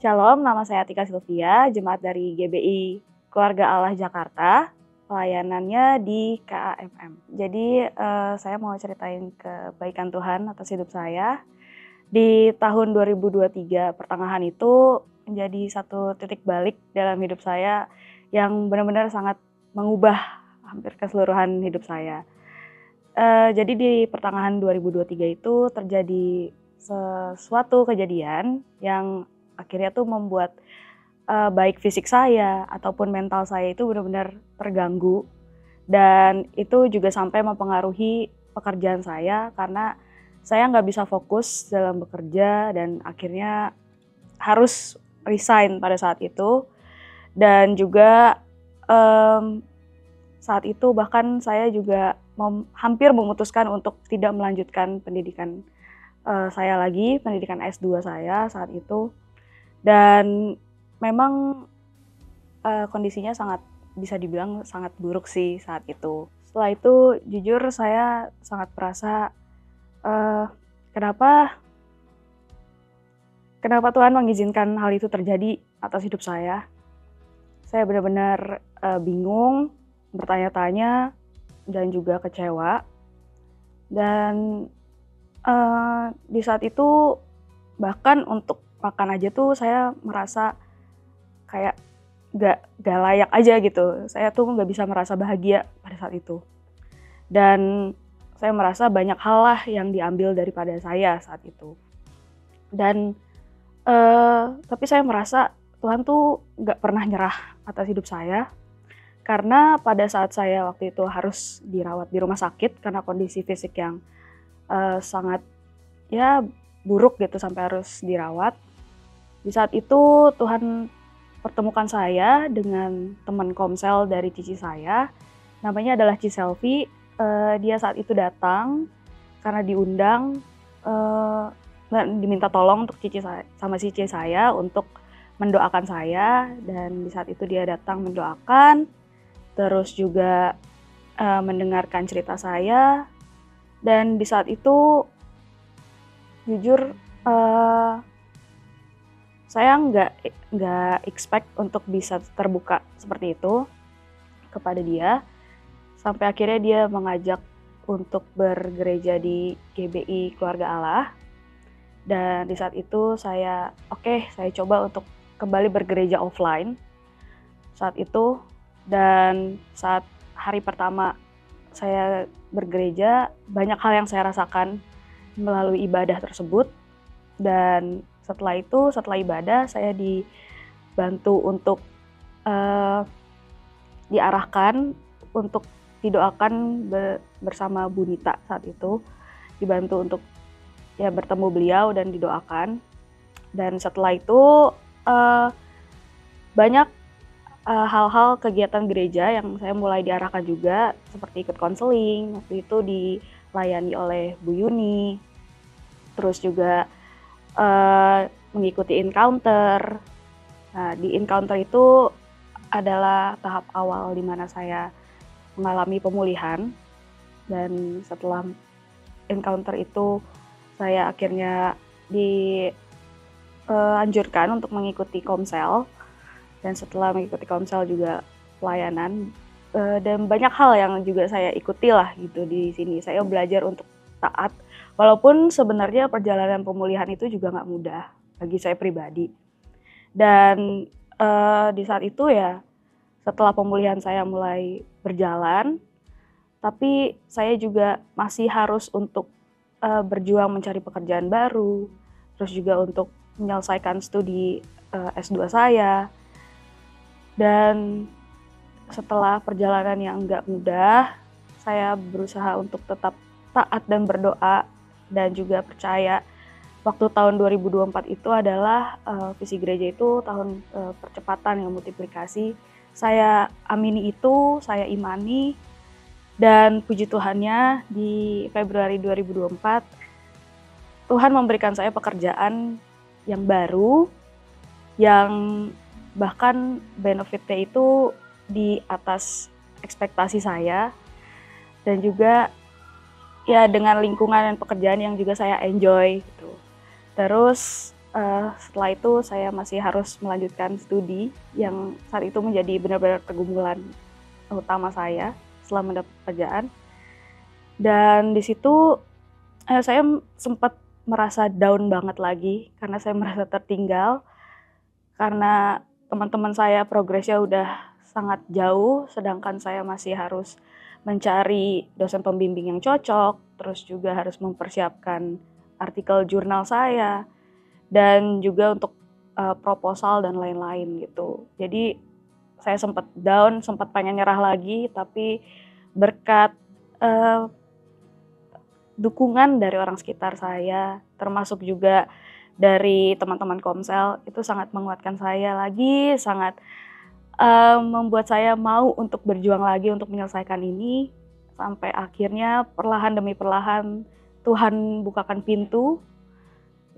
Shalom, nama saya Tika Sylvia, jemaat dari GBI Keluarga Allah Jakarta, pelayanannya di KAMM. Jadi saya mau ceritain kebaikan Tuhan atas hidup saya. Di tahun 2023 pertengahan itu menjadi satu titik balik dalam hidup saya yang benar-benar sangat mengubah hampir keseluruhan hidup saya. Jadi di pertengahan 2023 itu terjadi sesuatu kejadian yang akhirnya tuh membuat baik fisik saya ataupun mental saya itu benar-benar terganggu, dan itu juga sampai mempengaruhi pekerjaan saya karena saya nggak bisa fokus dalam bekerja dan akhirnya harus resign pada saat itu. Dan juga saat itu bahkan saya juga hampir memutuskan untuk tidak melanjutkan pendidikan saya lagi, pendidikan S2 saya saat itu. Dan memang kondisinya sangat, bisa dibilang sangat buruk sih saat itu. Setelah itu jujur saya sangat merasa kenapa Tuhan mengizinkan hal itu terjadi atas hidup saya. Saya benar-benar bingung, bertanya-tanya, dan juga kecewa. Dan di saat itu bahkan untuk makan aja tuh saya merasa kayak gak layak aja gitu. Saya tuh gak bisa merasa bahagia pada saat itu. Dan saya merasa banyak hal lah yang diambil daripada saya saat itu. Dan tapi saya merasa Tuhan tuh gak pernah nyerah atas hidup saya. Karena pada saat saya waktu itu harus dirawat di rumah sakit karena kondisi fisik yang sangat ya buruk gitu sampai harus dirawat. Di saat itu Tuhan pertemukan saya dengan teman komsel dari cici saya, namanya adalah Ci Selvi. Dia saat itu datang karena diundang, diminta tolong untuk sama cici saya untuk mendoakan saya, dan di saat itu dia datang mendoakan, terus juga mendengarkan cerita saya. Dan di saat itu jujur saya nggak expect untuk bisa terbuka seperti itu kepada dia, sampai akhirnya dia mengajak untuk bergereja di GBI Keluarga Allah. Dan di saat itu saya coba untuk kembali bergereja offline saat itu. Dan saat hari pertama saya bergereja, banyak hal yang saya rasakan melalui ibadah tersebut. Dan setelah ibadah saya dibantu untuk diarahkan untuk didoakan bersama Bu Nita saat itu, dibantu untuk ya bertemu beliau dan didoakan. Dan setelah itu banyak hal-hal kegiatan gereja yang saya mulai diarahkan juga, seperti ikut konseling, waktu itu dilayani oleh Bu Yuni, terus juga mengikuti encounter. Nah, di encounter itu adalah tahap awal di mana saya mengalami pemulihan, dan setelah encounter itu saya akhirnya dianjurkan untuk mengikuti komsel, dan setelah mengikuti komsel juga pelayanan, dan banyak hal yang juga saya ikuti lah gitu di sini. Saya belajar untuk taat, walaupun sebenarnya perjalanan pemulihan itu juga nggak mudah bagi saya pribadi. Dan di saat itu ya, setelah pemulihan saya mulai berjalan, tapi saya juga masih harus untuk berjuang mencari pekerjaan baru, terus juga untuk menyelesaikan studi S2 saya. Dan setelah perjalanan yang nggak mudah, saya berusaha untuk tetap taat dan berdoa, dan juga percaya waktu tahun 2024 itu adalah visi gereja itu tahun percepatan yang multiplikasi. Saya amini itu, saya imani, dan puji Tuhannya di Februari 2024 Tuhan memberikan saya pekerjaan yang baru, yang bahkan benefitnya itu di atas ekspektasi saya, dan juga ya dengan lingkungan dan pekerjaan yang juga saya enjoy gitu. Terus Setelah itu saya masih harus melanjutkan studi yang saat itu menjadi benar-benar pergumulan utama saya setelah mendapat pekerjaan. Dan di situ saya sempat merasa down banget lagi karena saya merasa tertinggal, karena teman-teman saya progresnya udah sangat jauh, sedangkan saya masih harus mencari dosen pembimbing yang cocok, terus juga harus mempersiapkan artikel jurnal saya, dan juga untuk proposal dan lain-lain gitu. Jadi saya sempat down, sempat pengen nyerah lagi, tapi berkat dukungan dari orang sekitar saya, termasuk juga dari teman-teman Komsel, itu sangat menguatkan saya lagi, sangat membuat saya mau untuk berjuang lagi untuk menyelesaikan ini, sampai akhirnya perlahan demi perlahan Tuhan bukakan pintu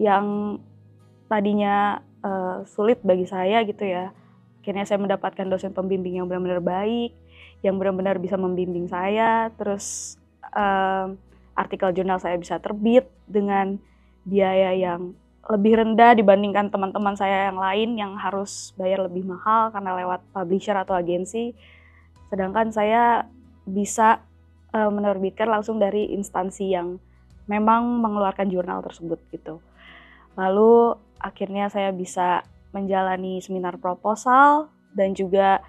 yang tadinya sulit bagi saya gitu ya. Akhirnya saya mendapatkan dosen pembimbing yang benar-benar baik, yang benar-benar bisa membimbing saya, terus artikel jurnal saya bisa terbit dengan biaya yang lebih rendah dibandingkan teman-teman saya yang lain yang harus bayar lebih mahal karena lewat publisher atau agensi. Sedangkan saya bisa menerbitkan langsung dari instansi yang memang mengeluarkan jurnal tersebut gitu. Lalu akhirnya saya bisa menjalani seminar proposal dan juga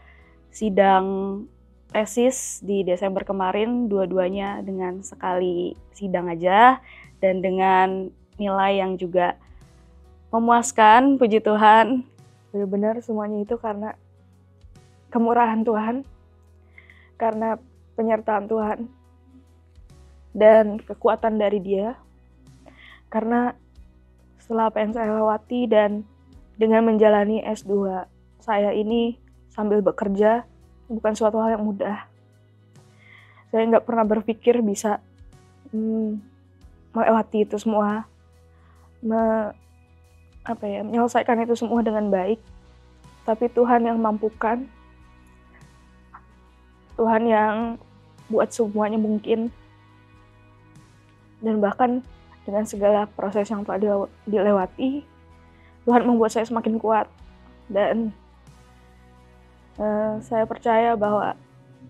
sidang tesis di Desember kemarin, dua-duanya dengan sekali sidang aja dan dengan nilai yang juga memuaskan, puji Tuhan. Benar-benar semuanya itu karena kemurahan Tuhan, karena penyertaan Tuhan dan kekuatan dari Dia. Karena setelah apa yang saya lewati dan dengan menjalani S2 saya ini sambil bekerja, bukan suatu hal yang mudah. Saya nggak pernah berpikir bisa melewati itu semua, menyelesaikan itu semua dengan baik. Tapi Tuhan yang mampukan, Tuhan yang buat semuanya mungkin. Dan bahkan dengan segala proses yang telah dilewati, Tuhan membuat saya semakin kuat. Dan saya percaya bahwa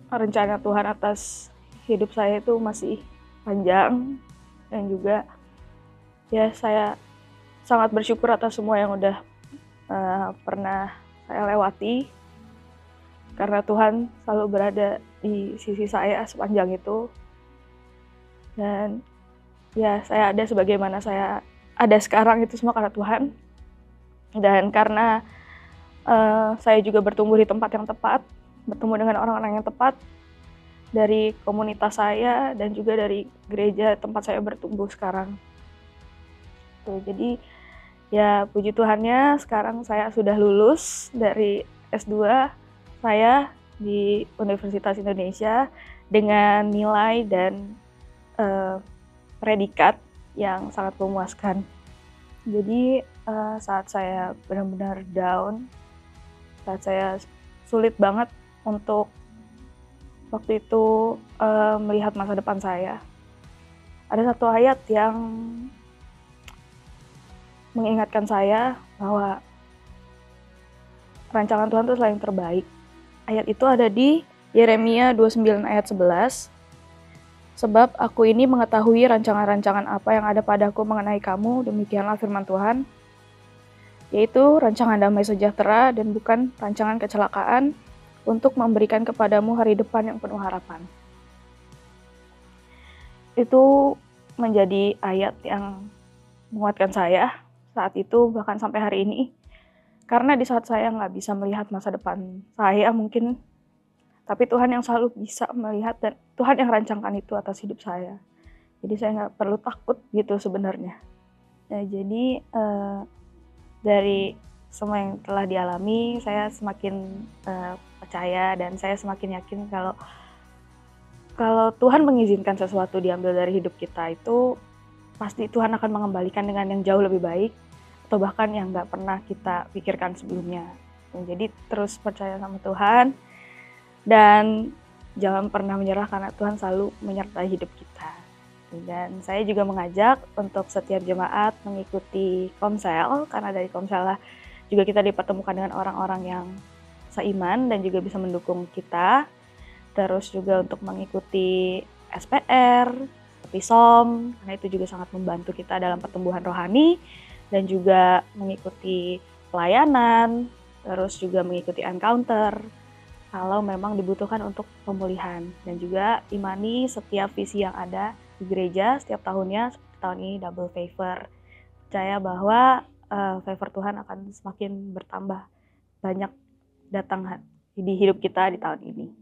rencana Tuhan atas hidup saya itu masih panjang, dan juga ya saya sangat bersyukur atas semua yang udah pernah saya lewati, karena Tuhan selalu berada di sisi saya sepanjang itu. Dan ya saya ada sebagaimana saya ada sekarang itu semua karena Tuhan, dan karena saya juga bertumbuh di tempat yang tepat, bertemu dengan orang-orang yang tepat dari komunitas saya dan juga dari gereja tempat saya bertumbuh sekarang. Tuh, jadi ya puji Tuhannya sekarang saya sudah lulus dari S2 saya di Universitas Indonesia dengan nilai dan predikat yang sangat memuaskan. Jadi saat saya benar-benar down, saat saya sulit banget untuk waktu itu melihat masa depan saya, ada satu ayat yang mengingatkan saya bahwa rancangan Tuhan itu selalu yang terbaik. Ayat itu ada di Yeremia 29 ayat 11. Sebab aku ini mengetahui rancangan-rancangan apa yang ada padaku mengenai kamu, demikianlah firman Tuhan, yaitu rancangan damai sejahtera dan bukan rancangan kecelakaan, untuk memberikan kepadamu hari depan yang penuh harapan. Itu menjadi ayat yang menguatkan saya saat itu, bahkan sampai hari ini. Karena di saat saya nggak bisa melihat masa depan saya mungkin, tapi Tuhan yang selalu bisa melihat, dan Tuhan yang rancangkan itu atas hidup saya. Jadi saya nggak perlu takut gitu sebenarnya. Nah, jadi dari semua yang telah dialami, saya semakin percaya dan saya semakin yakin kalau Tuhan mengizinkan sesuatu diambil dari hidup kita, itu pasti Tuhan akan mengembalikan dengan yang jauh lebih baik, atau bahkan yang nggak pernah kita pikirkan sebelumnya. Jadi terus percaya sama Tuhan dan jangan pernah menyerah, karena Tuhan selalu menyertai hidup kita. Dan saya juga mengajak untuk setiap jemaat mengikuti komsel, karena dari komsel lah juga kita dipertemukan dengan orang-orang yang seiman dan juga bisa mendukung kita. Terus juga untuk mengikuti SPR, seperti SOM, karena itu juga sangat membantu kita dalam pertumbuhan rohani, dan juga mengikuti pelayanan, terus juga mengikuti encounter, kalau memang dibutuhkan untuk pemulihan. Dan juga imani setiap visi yang ada di gereja setiap tahunnya, seperti tahun ini double favor. Percaya bahwa favor Tuhan akan semakin bertambah banyak datang di hidup kita di tahun ini.